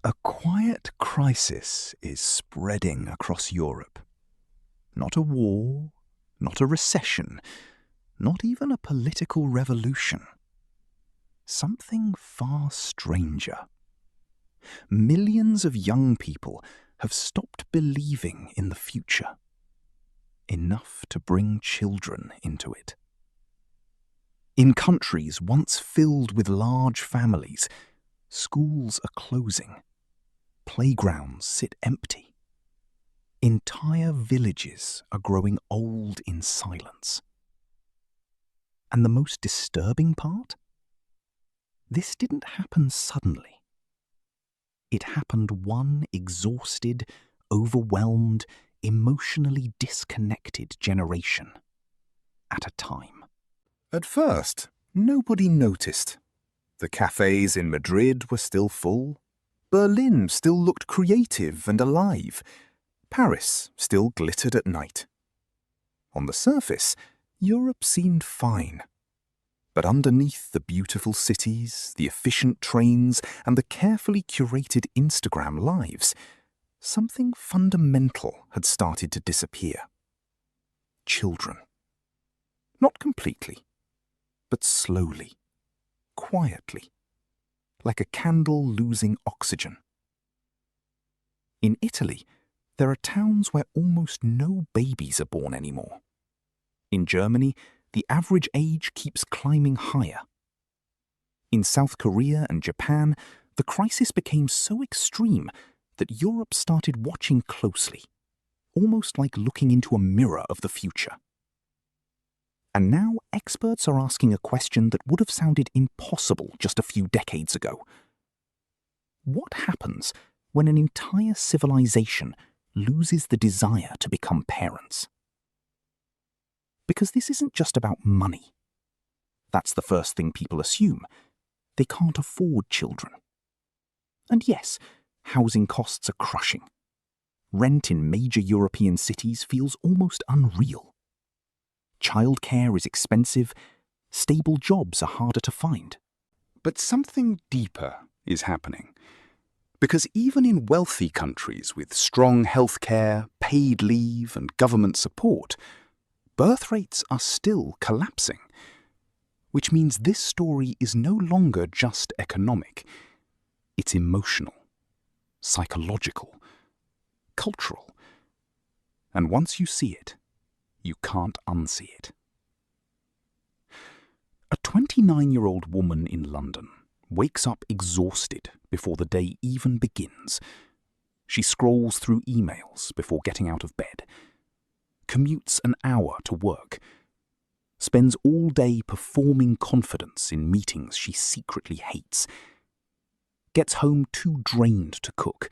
A quiet crisis is spreading across Europe. Not a war, not a recession, not even a political revolution. Something far stranger. Millions of young people have stopped believing in the future. Enough to bring children into it. In countries once filled with large families, schools are closing. Playgrounds sit empty. Entire villages are growing old in silence. And the most disturbing part? This didn't happen suddenly. It happened one exhausted, overwhelmed, emotionally disconnected generation at a time. At first, nobody noticed. The cafes in Madrid were still full. Berlin still looked creative and alive. Paris still glittered at night. On the surface, Europe seemed fine. But underneath the beautiful cities, the efficient trains, and the carefully curated Instagram lives, something fundamental had started to disappear. Children. Not completely, but slowly, quietly, like a candle losing oxygen. In Italy, there are towns where almost no babies are born anymore. In Germany, the average age keeps climbing higher. In South Korea and Japan, the crisis became so extreme that Europe started watching closely, almost like looking into a mirror of the future. And now experts are asking a question that would have sounded impossible just a few decades ago. What happens when an entire civilization loses the desire to become parents? Because this isn't just about money. That's the first thing people assume. They can't afford children. And yes, housing costs are crushing. Rent in major European cities feels almost unreal. Childcare is expensive. Stable jobs are harder to find. But something deeper is happening. Because even in wealthy countries with strong healthcare, paid leave, and government support, birth rates are still collapsing. Which means this story is no longer just economic. It's emotional, psychological, cultural. And once you see it, you can't unsee it. A 29-year-old woman in London wakes up exhausted before the day even begins. She scrolls through emails before getting out of bed, commutes an hour to work, spends all day performing confidence in meetings she secretly hates, gets home too drained to cook,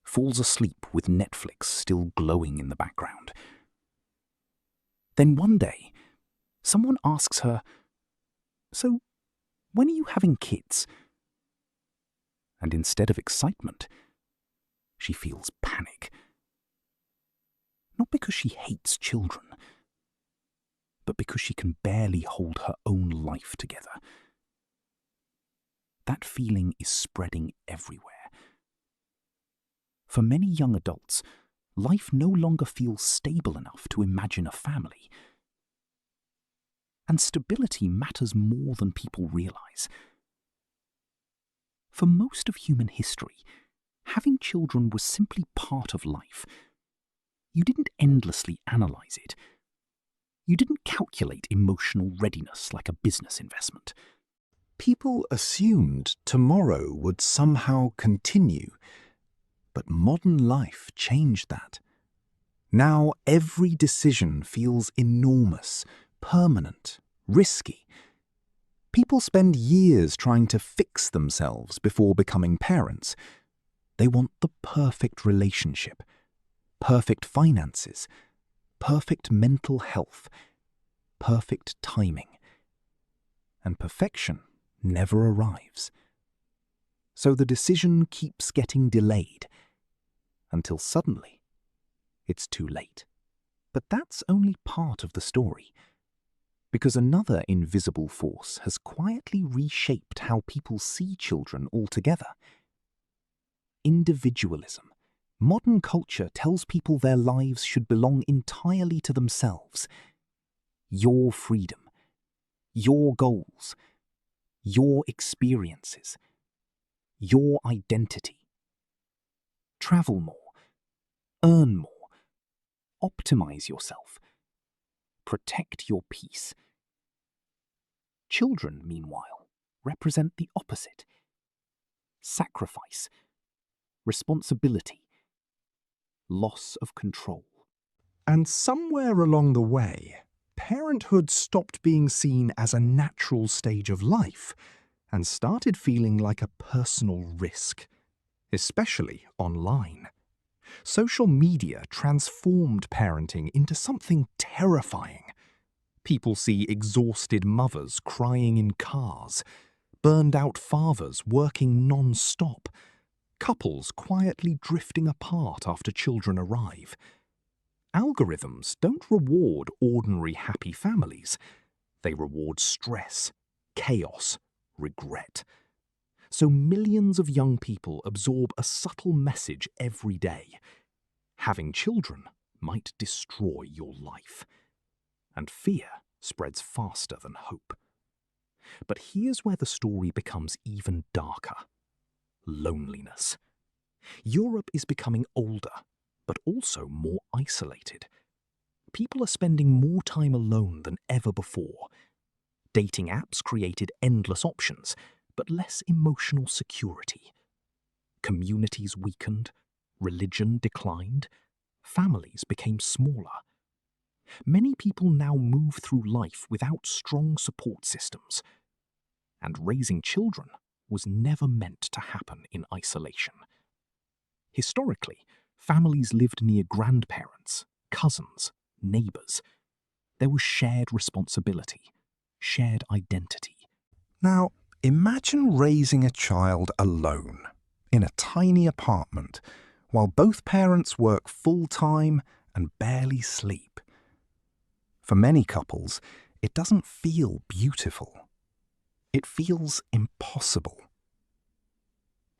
falls asleep with Netflix still glowing in the background. Then one day, someone asks her, "So, when are you having kids?" And instead of excitement, she feels panic. Not because she hates children, but because she can barely hold her own life together. That feeling is spreading everywhere. For many young adults, life no longer feels stable enough to imagine a family. And stability matters more than people realize. For most of human history, having children was simply part of life. You didn't endlessly analyze it. You didn't calculate emotional readiness like a business investment. People assumed tomorrow would somehow continue. But modern life changed that. Now every decision feels enormous, permanent, risky. People spend years trying to fix themselves before becoming parents. They want the perfect relationship, perfect finances, perfect mental health, perfect timing. And perfection never arrives. So the decision keeps getting delayed, until suddenly, it's too late. But that's only part of the story, because another invisible force has quietly reshaped how people see children altogether. individualism. Modern culture tells people their lives should belong entirely to themselves. Your freedom, your goals, your experiences, your identity. Travel more, earn more, optimize yourself, protect your peace. Children, meanwhile, represent the opposite. Sacrifice, responsibility, loss of control. And somewhere along the way, parenthood stopped being seen as a natural stage of life and started feeling like a personal risk, especially online. Social media transformed parenting into something terrifying. People see exhausted mothers crying in cars, burned-out fathers working non-stop, couples quietly drifting apart after children arrive. Algorithms don't reward ordinary happy families. They reward stress, chaos, regret. So millions of young people absorb a subtle message every day. Having children might destroy your life. And fear spreads faster than hope. But here's where the story becomes even darker. Loneliness. Europe is becoming older, but also more isolated. People are spending more time alone than ever before. Dating apps created endless options, but less emotional security. Communities weakened, religion declined, families became smaller. Many people now move through life without strong support systems. And raising children was never meant to happen in isolation. Historically, families lived near grandparents, cousins, neighbours. There was shared responsibility, shared identity. Now, imagine raising a child alone, in a tiny apartment, while both parents work full-time and barely sleep. For many couples, it doesn't feel beautiful. It feels impossible.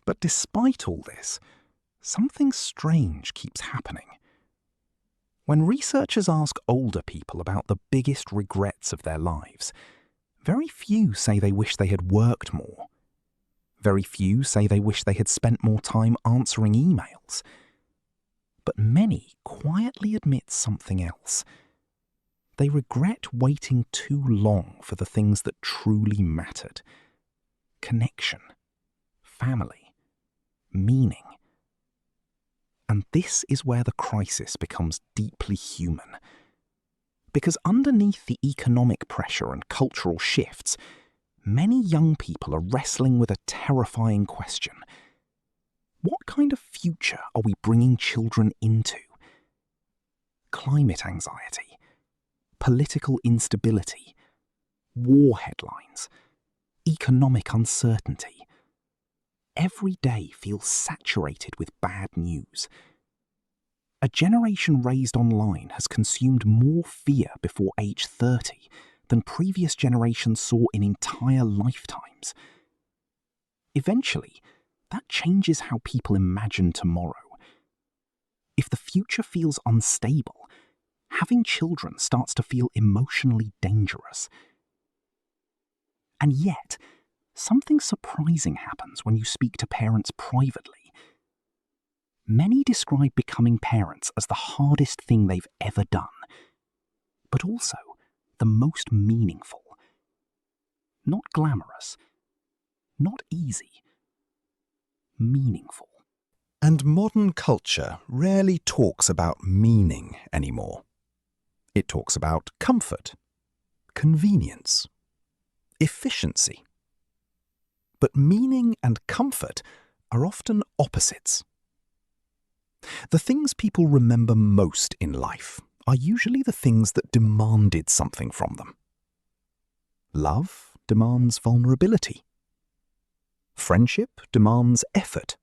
But despite all this, something strange keeps happening. When researchers ask older people about the biggest regrets of their lives, very few say they wish they had worked more. Very few say they wish they had spent more time answering emails. But many quietly admit something else. They regret waiting too long for the things that truly mattered. Connection, family, meaning. And this is where the crisis becomes deeply human. Because underneath the economic pressure and cultural shifts, many young people are wrestling with a terrifying question. What kind of future are we bringing children into? Climate anxiety, political instability, war headlines, economic uncertainty. Every day feels saturated with bad news. A generation raised online has consumed more fear before age 30 than previous generations saw in entire lifetimes. Eventually, that changes how people imagine tomorrow. If the future feels unstable, having children starts to feel emotionally dangerous. And yet, something surprising happens when you speak to parents privately. Many describe becoming parents as the hardest thing they've ever done, but also the most meaningful. Not glamorous, not easy, meaningful. And modern culture rarely talks about meaning anymore. It talks about comfort, convenience, efficiency. But meaning and comfort are often opposites. The things people remember most in life are usually the things that demanded something from them. Love demands vulnerability. Friendship demands effort.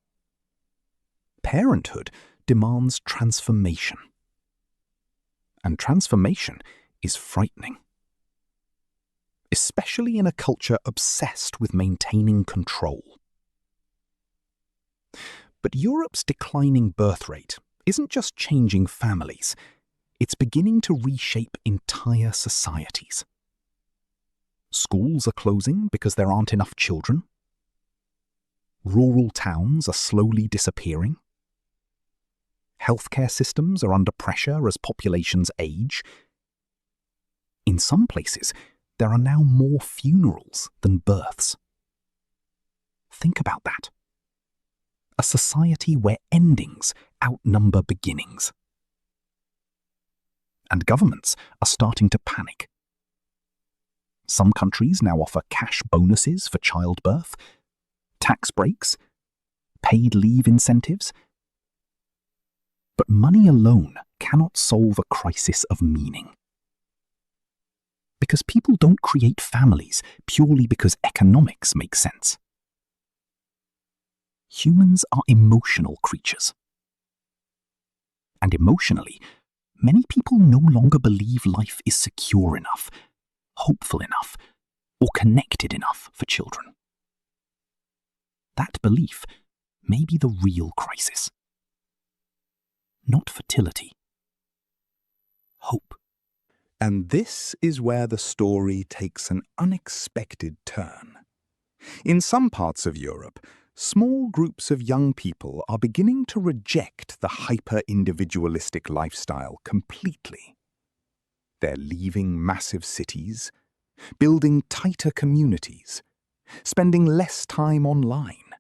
Parenthood demands transformation. And transformation is frightening. Especially in a culture obsessed with maintaining control. But Europe's declining birth rate isn't just changing families, it's beginning to reshape entire societies. Schools are closing because there aren't enough children. Rural towns are slowly disappearing. Healthcare systems are under pressure as populations age. In some places, there are now more funerals than births. Think about that. A society where endings outnumber beginnings. And governments are starting to panic. Some countries now offer cash bonuses for childbirth, tax breaks, paid leave incentives. But money alone cannot solve a crisis of meaning. Because people don't create families purely because economics make sense. Humans are emotional creatures. And emotionally, many people no longer believe life is secure enough, hopeful enough, or connected enough for children. That belief may be the real crisis. Not fertility. Hope. And this is where the story takes an unexpected turn. In some parts of Europe, small groups of young people are beginning to reject the hyper-individualistic lifestyle completely. They're leaving massive cities, building tighter communities, spending less time online,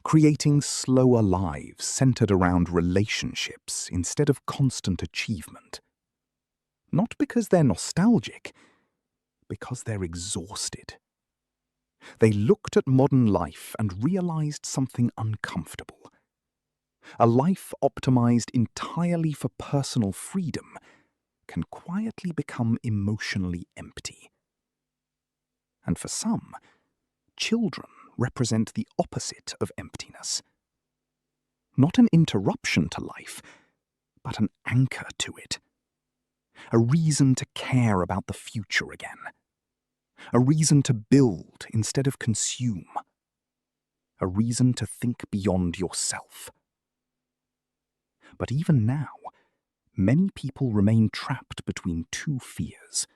creating slower lives centered around relationships instead of constant achievement. Not because they're nostalgic, because they're exhausted. They looked at modern life and realized something uncomfortable. A life optimized entirely for personal freedom can quietly become emotionally empty. And for some, children represent the opposite of emptiness. Not an interruption to life, but an anchor to it. A reason to care about the future again. A reason to build instead of consume. A reason to think beyond yourself. But even now, many people remain trapped between two fears.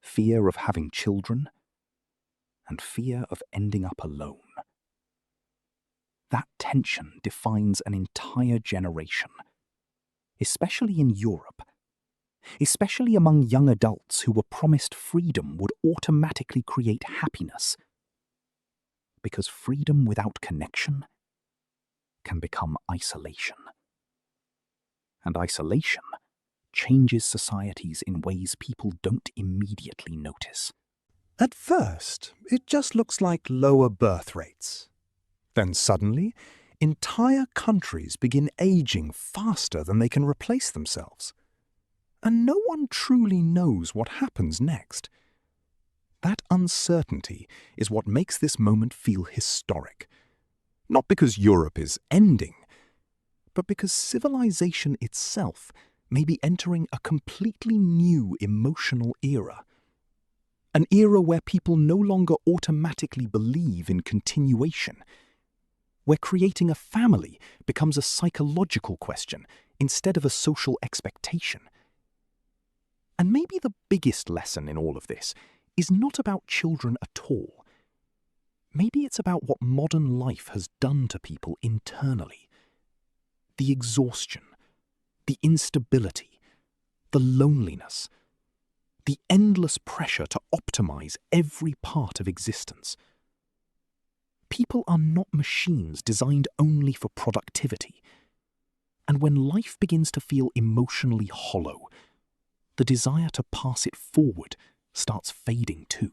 Fear of having children and fear of ending up alone. That tension defines an entire generation, especially in Europe. Especially among young adults who were promised freedom would automatically create happiness. Because freedom without connection can become isolation. And isolation changes societies in ways people don't immediately notice. At first, it just looks like lower birth rates. Then suddenly, entire countries begin aging faster than they can replace themselves. And no one truly knows what happens next. That uncertainty is what makes this moment feel historic. Not because Europe is ending, but because civilization itself may be entering a completely new emotional era. An era where people no longer automatically believe in continuation. Where creating a family becomes a psychological question instead of a social expectation. And maybe the biggest lesson in all of this is not about children at all. Maybe it's about what modern life has done to people internally. The exhaustion, the instability, the loneliness, the endless pressure to optimize every part of existence. People are not machines designed only for productivity. And when life begins to feel emotionally hollow, the desire to pass it forward starts fading too.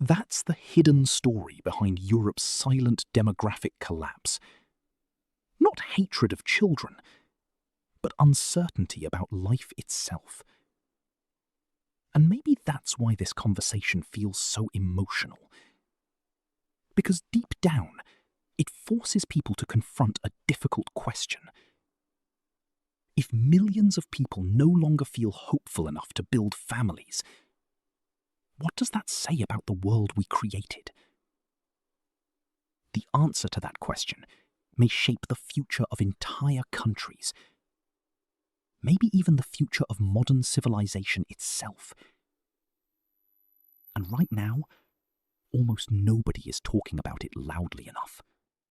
That's the hidden story behind Europe's silent demographic collapse. Not hatred of children, but uncertainty about life itself. And maybe that's why this conversation feels so emotional. Because deep down, it forces people to confront a difficult question. If millions of people no longer feel hopeful enough to build families, what does that say about the world we created? The answer to that question may shape the future of entire countries, maybe even the future of modern civilization itself. And right now, almost nobody is talking about it loudly enough.